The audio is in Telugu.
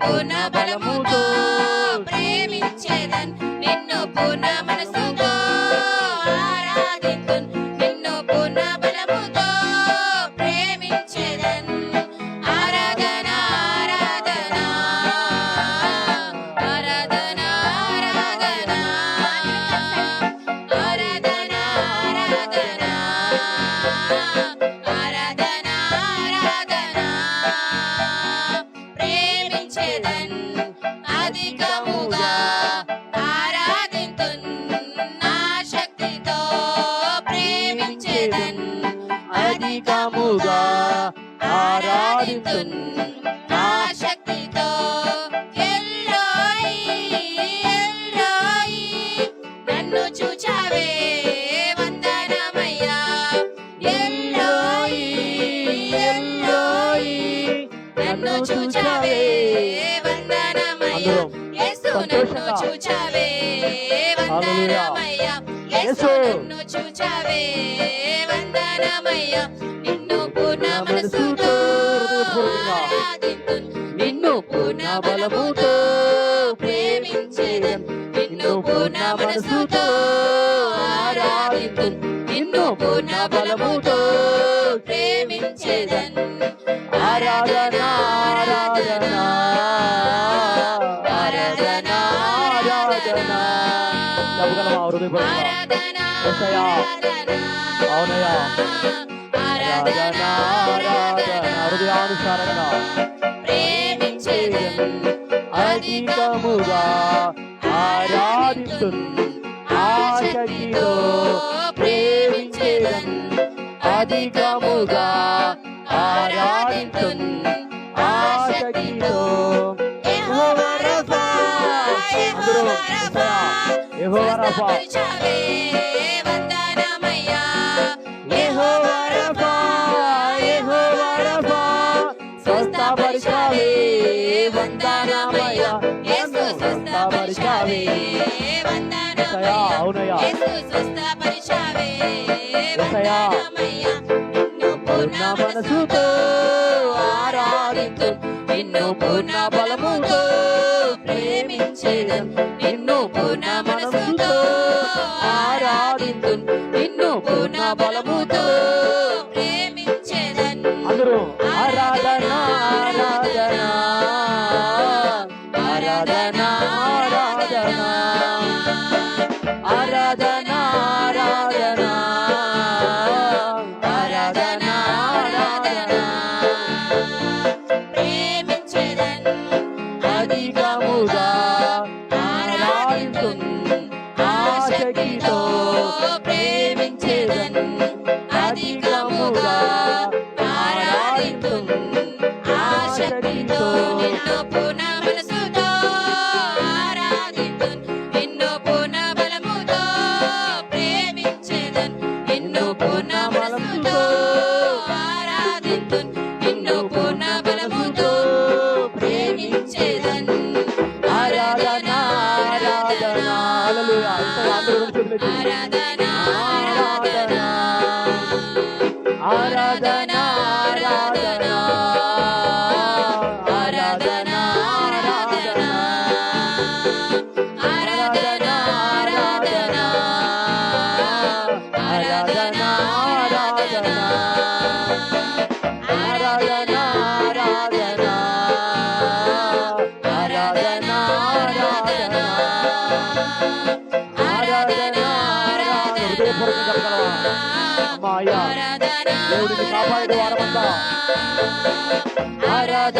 పూర్ణ బలముతో ప్రేమించేదన్, నిన్ను పూర్ణ మనసుతో ఆరాధింతున్, నిన్ను పూర్ణ బలముతో ప్రేమించేదన్. ఆరాధన ఆరాధన ఆరాధన ఆరాధన ఆరాధన ఆరాధన ఆరాధన ప్రేమించేదన్, అధికముగా ఆరాధింతున్, నా శక్తితో ప్రేమించేదన్, అధికముగా ఆరాధింతున్, నా శక్తితో. ఎల్లోయి ఎల్లోయి నన్ను చూచావే వందనమయ్యా. ఎల్లోయి ఎల్లోయి నన్ను చూచావే వందనమయ్యా. యేసు నన్ను చూచావే వందనమయ్యా. యేసు నన్ను చూచావే వందనమయ్యా. నిన్ను పూర్ణ మనసుతో ఆరాధింతున్, నిన్ను పూర్ణ బలముతో ప్రేమించేదన్, నిన్ను పూర్ణ మనసుతో ఆరాధింతున్, నిన్ను పూర్ణ బలముతో ప్రేమించేదన్. ఆరాధన ఆరాధన ఆరాధన ఆరాధన చెప్పగలమా హృదయపూర్వకంగా? ఆరాధన యేసయ్యా. ఆరాధన అవునయ్యా. ఆరాధన ఆరాధన హృదయానుసారంగా ప్రేమించేదన్, అధికముగా ఆరాధిస్తున్, ఆశక్తితో ప్రేమించేదన్, అధికముగా ఆరాధిస్తున్, ఆశక్తితో. యెహోవా రఫా, యెహోవా రఫా, యెహోవా రఫా, స్వస్థపరిచావే వందనమయ్యా. యెహోవా రఫా, యెహోవా రఫా, స్వస్థపరిచావే వందనమయ్యా. యేసు స్వస్థపరిచావే వందనమయ్యా. అవునయ్యా. యేసు స్వస్థపరిచావే యేసయ్యా. వందనమయ్యా. నిన్ను పూర్ణ మనసుతో ఆరాధింతున్, నిన్ను పూర్ణ బలముతో ప్రేమించేదన్, నిన్ను పూర్ణ మనసుతో ఆరాధింతున్, నిన్ను పూర్ణ బలముతో ప్రేమించేదన్. అందరూ ఆరాధన ఆరాధన ఆరాధన ఆరాధన ఆరాధన ఆరాధన ఆరాధన ఆరాధన ప్రేమించేదన్, అధికముగా ఆరాధింతున్, ఆశక్తితో ప్రేమించేదన్, అధికముగా ఆరాధింతున్, ఆశక్తితో. నిన్ను పూర్ణ మనసుతో ఆరాధింతున్, నిన్ను పూర్ణ బలముతో ప్రేమించేదన్, నిన్ను పూర్ణ మనసుతో ఆరాధింతున్, నిన్ను పూర్ణ బలముతో ప్రేమించేదన్. ఆరాధన ఆరాధన హల్లెలూయా. అందరూ రెండు చేతులు ఎత్తి. ఆరాధన ఆరాధన ఆరాధన ఆరాధన ఆరాధన ఆరాధన ఆరాధన ఆరాధన ఆరాధన ఆరాధన ఆరాధన ఆరాధన ఆరాధన ఆరాధన ఆరాధన ఆరాధన హృదయపూర్వకంగా చెప్పగలవా? అమ్మా అయ్యా, ఆరాధన దేవుడిని కాపాడే వారమంతా ఆరాధన